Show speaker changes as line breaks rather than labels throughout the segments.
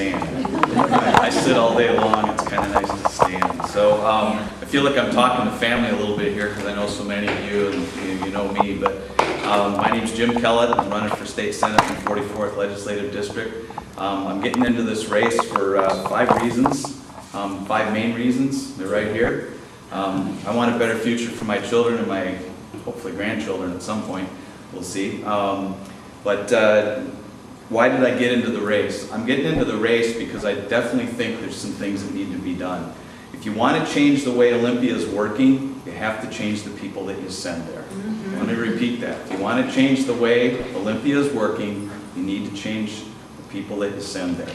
stand. I sit all day long, it's kind of nice to stand. So I feel like I'm talking to family a little bit here because I know so many of you and you know me, but my name's Jim Kellett. I'm running for State Senate in 44th Legislative District. I'm getting into this race for 5 reasons, 5 main reasons. They're right here. I want a better future for my children and my hopefully grandchildren at some point. We'll see. Why did I get into the race? I'm getting into the race because I definitely think there's some things that need to be done. If you want to change the way Olympia is working, you have to change the people that you send there. Let me repeat that. If you want to change the way Olympia is working, you need to change the people that you send there.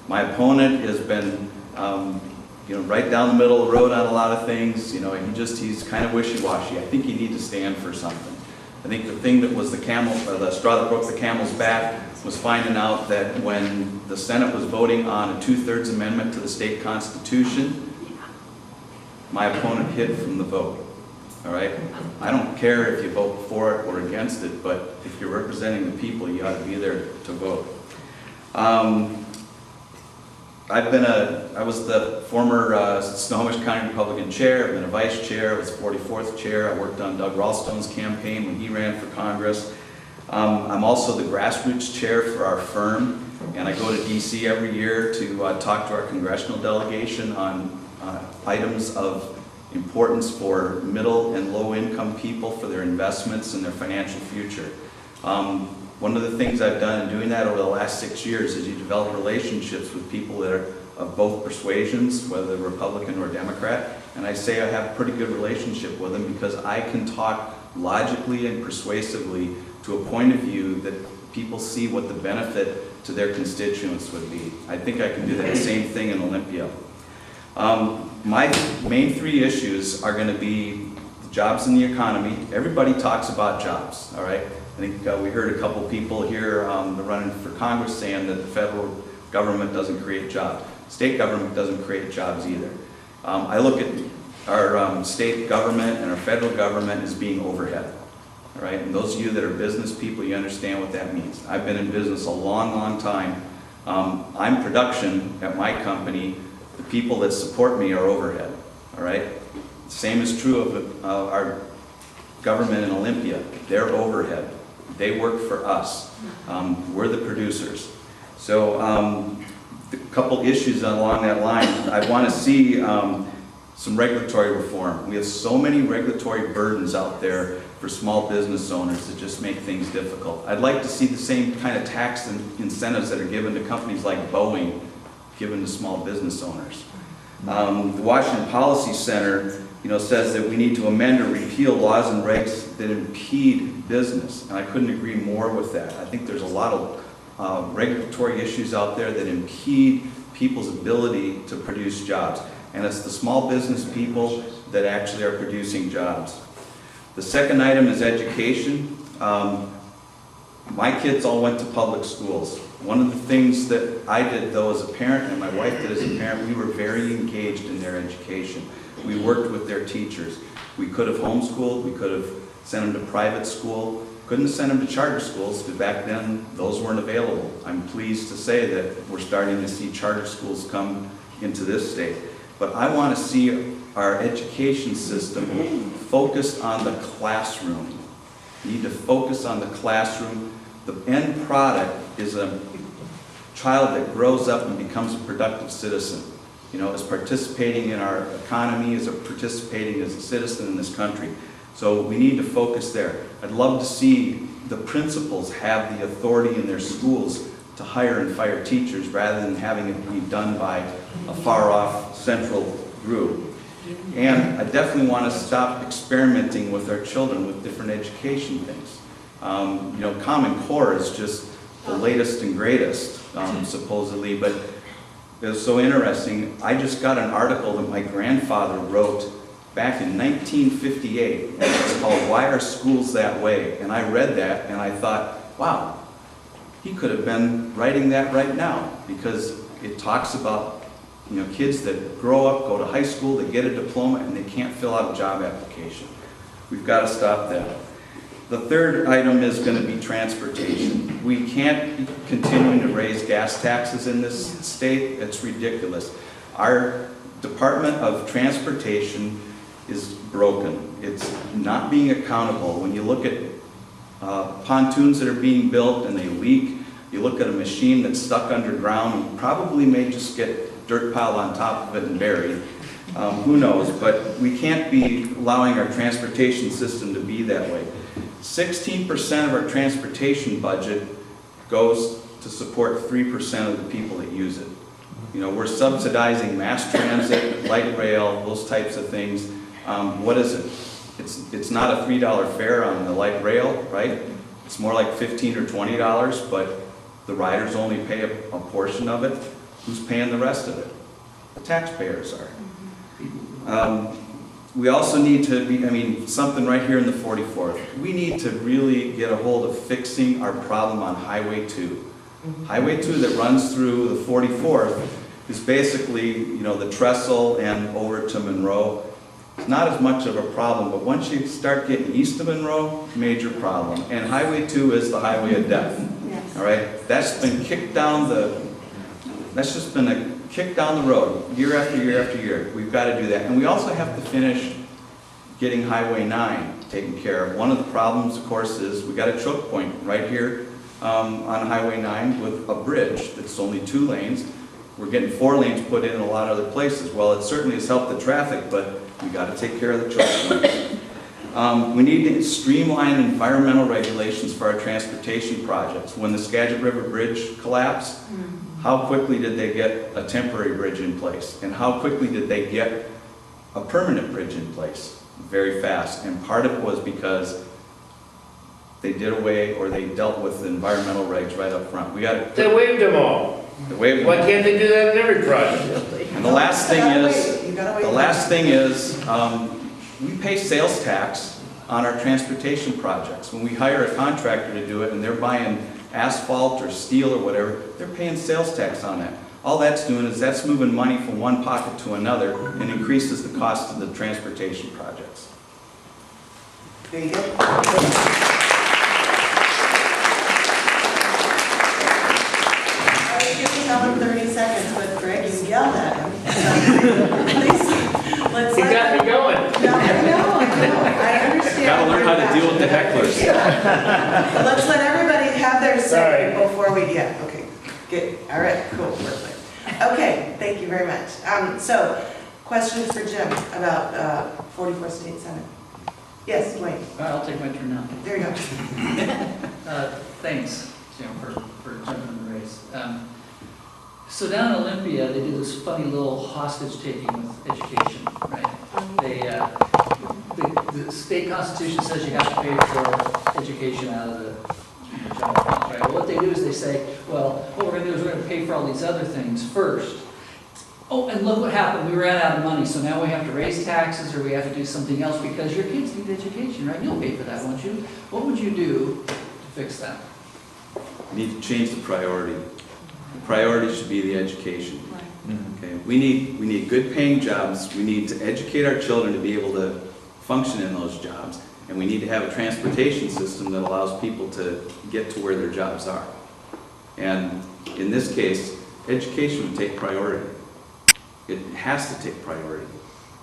My opponent has been right down the middle of the road on a lot of things. He's kind of wishy-washy. I think you need to stand for something. I think the thing that was the straw that broke the camel's back was finding out that when the Senate was voting on a 2/3 amendment to the state constitution, my opponent hid from the vote. All right? I don't care if you vote for it or against it, but if you're representing the people, you ought to be there to vote. I was the former Snohomish County Republican chair. I've been a vice chair. I was 44th chair. I worked on Doug Ralstone's campaign when he ran for Congress. I'm also the grassroots chair for our firm, and I go to DC every year to talk to our congressional delegation on items of importance for middle and low income people for their investments and their financial future. One of the things I've done in doing that over the last 6 years is you develop relationships with people that are of both persuasions, whether they're Republican or Democrat, and I say I have a pretty good relationship with them because I can talk logically and persuasively to a point of view that people see what the benefit to their constituents would be. I think I can do that same thing in Olympia. My main 3 issues are going to be the jobs in the economy. Everybody talks about jobs, all right? I think we heard a couple people here running for Congress saying that the federal government doesn't create jobs. State government doesn't create jobs either. I look at our state government and our federal government as being overhead. All right, and those of you that are business people, you understand what that means. I've been in business a long, long time. I'm production at my company. The people that support me are overhead. All right, same is true of our government in Olympia. They're overhead. They work for us. We're the producers. So a couple issues along that line. I want to see some regulatory reform. We have so many regulatory burdens out there for small business owners that just make things difficult. I'd like to see the same kind of tax incentives that are given to companies like Boeing given to small business owners. The Washington Policy Center says that we need to amend or repeal laws and regs that impede business, and I couldn't agree more with that. I think there's a lot of regulatory issues out there that impede people's ability to produce jobs, and it's the small business people that actually are producing jobs. The second item is education. My kids all went to public schools. One of the things that I did, though, as a parent, and my wife did as a parent, we were very engaged in their education. We worked with their teachers. We could have homeschooled, we could have sent them to private school, couldn't send them to charter schools because back then those weren't available. I'm pleased to say that we're starting to see charter schools come into this state. But I want to see our education system focused on the classroom. We need to focus on the classroom. The end product is a child that grows up and becomes a productive citizen. Is participating in our economy, is participating as a citizen in this country. So we need to focus there. I'd love to see the principals have the authority in their schools to hire and fire teachers rather than having it be done by a far-off central group. And I definitely want to stop experimenting with our children with different education things. Common Core is just the latest and greatest, supposedly, but it was so interesting. I just got an article that my grandfather wrote back in 1958. It's called "Why Are Schools That Way?" And I read that and I thought, wow, he could have been writing that right now because it talks about kids that grow up, go to high school, they get a diploma, and they can't fill out a job application. We've got to stop that. The third item is going to be transportation. We can't be continuing to raise gas taxes in this state. It's ridiculous. Our Department of Transportation is broken. It's not being accountable. When you look at pontoons that are being built and they leak, you look at a machine that's stuck underground and probably may just get dirt piled on top of it and buried. Who knows? But we can't be allowing our transportation system to be that way. 16% of our transportation budget goes to support 3% of the people that use it. You know, we're subsidizing mass transit, light rail, those types of things. What is it? It's not a $3 fare on the light rail, right? It's more like $15 or $20, but the riders only pay a portion of it. Who's paying the rest of it? The taxpayers are. We also need to be, something right here in the 44th. We need to really get a hold of fixing our problem on Highway 2. Highway 2 that runs through the 44th is basically, the trestle and over to Monroe. It's not as much of a problem, but once you start getting east of Monroe, major problem. And Highway 2 is the highway of death. Yes. All right? That's been kicked down that's just been a kick down the road, year after year after year. We've got to do that. And we also have to finish getting Highway 9 taken care of. One of the problems, of course, is we got a choke point right here on Highway 9 with a bridge that's only 2 lanes. We're getting 4 lanes put in a lot of other places. Well, it certainly has helped the traffic, but we got to take care of the choke points. We need to streamline environmental regulations for our transportation projects. When the Skagit River Bridge collapsed, how quickly did they get a temporary bridge in place? And how quickly did they get a permanent bridge in place? Very fast. And part of it was because they did away, or they dealt with the environmental regs right up front.
They waived them all. Why can't they do that in every project?
And the last thing is, we pay sales tax on our transportation projects. When we hire a contractor to do it and they're buying asphalt or steel or whatever, they're paying sales tax on that. All that's doing is that's moving money from one pocket to another and increases the cost of the transportation projects.
There you go. I was going to tell him 30 seconds, but Greg, you yelled at him. So, let's
You got me going.
No, I understand.
Got to learn how to deal with the hecklers.
Yeah. Let's let everybody have their say before we get. Okay, good. All right, cool, perfect. Okay, thank you very much. So, questions for Jim about 44th State Senate? Yes, Wayne.
I'll take my turn now.
There you go.
Thanks, Jim, for jumping in the race. So down in Olympia, they do this funny little hostage taking with education, right? The state constitution says you have to pay for education out of the general fund, right? Well, what they do is they say, well, what we're going to do is we're going to pay for all these other things first. Oh, and look what happened. We ran out of money, so now we have to raise taxes or we have to do something else because your kids need education, right? You'll pay for that, won't you? What would you do to fix that?
We need to change the priority. The priority should be the education. Okay. We need good paying jobs. We need to educate our children to be able to function in those jobs. And we need to have a transportation system that allows people to get to where their jobs are. And in this case, education would take priority. It has to take priority.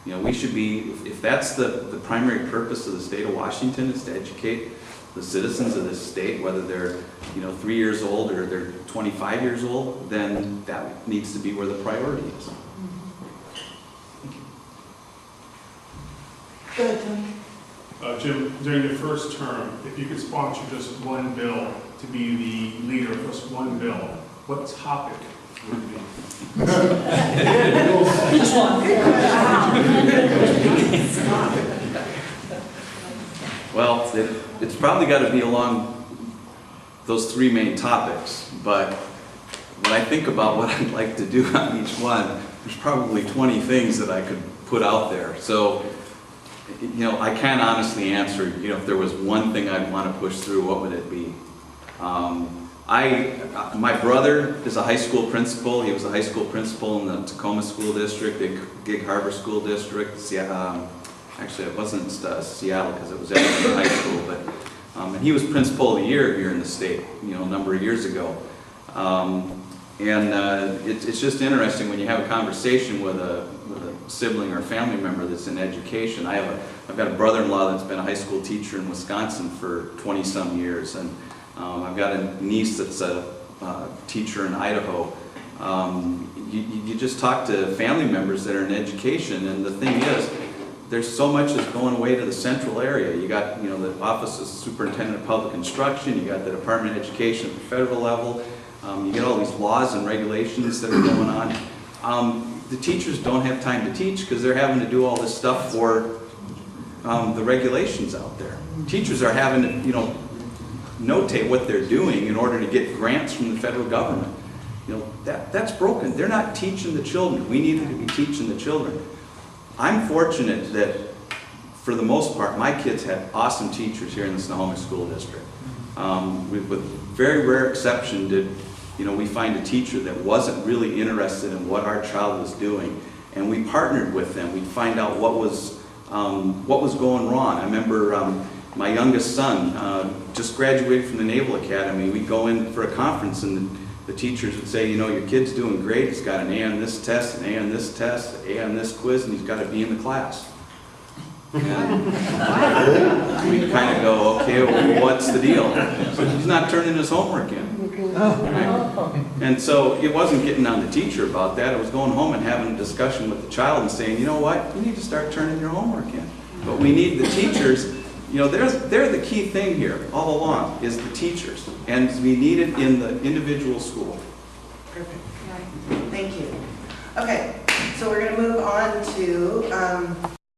We should be, if that's the primary purpose of the state of Washington, is to educate the citizens of this state, whether they're 3 years old or they're 25 years old, then that needs to be where the priority is.
Go ahead, Tony.
Jim, during your first term, if you could sponsor just one bill to be the leader of just one bill, what topic would it be?
Just one.
Well, it's probably got to be along those 3 main topics, but when I think about what I'd like to do on each one, there's probably 20 things that I could put out there. So, I can't honestly answer, if there was one thing I'd want to push through, what would it be? My brother is a high school principal. He was a high school principal in the Tacoma School District, the Gig Harbor School District. Actually, it wasn't Seattle because it was at High School, but And he was Principal of the Year here in the state, a number of years ago. It's just interesting when you have a conversation with a sibling or family member that's in education. I've got a brother-in-law that's been a high school teacher in Wisconsin for 20-some years, and I've got a niece that's a teacher in Idaho. You just talk to family members that are in education, and the thing is, there's so much that's going away to the central area. You got, the Office of Superintendent of Public Instruction, you got the Department of Education at the federal level, you get all these laws and regulations that are going on. The teachers don't have time to teach because they're having to do all this stuff for the regulations out there. Teachers are having to, notate what they're doing in order to get grants from the federal government. That's broken. They're not teaching the children. We need them to be teaching the children. I'm fortunate that, for the most part, my kids had awesome teachers here in the Snohomish School District. With very rare exception did, we find a teacher that wasn't really interested in what our child was doing, and we partnered with them. We'd find out what was going wrong. I remember my youngest son just graduated from the Naval Academy. We'd go in for a conference, and the teachers would say, your kid's doing great. He's got an A on this test, an A on this test, an A on this quiz, and he's got a B in the class. And we kind of go, okay, well, what's the deal? So he's not turning his homework in. Right? And so it wasn't getting on the teacher about that. It was going home and having a discussion with the child and saying, you know what, you need to start turning your homework in. But we need the teachers. They're the key thing here all along, is the teachers. And we need it in the individual school.
Perfect. Thank you. Okay, so we're going to move on to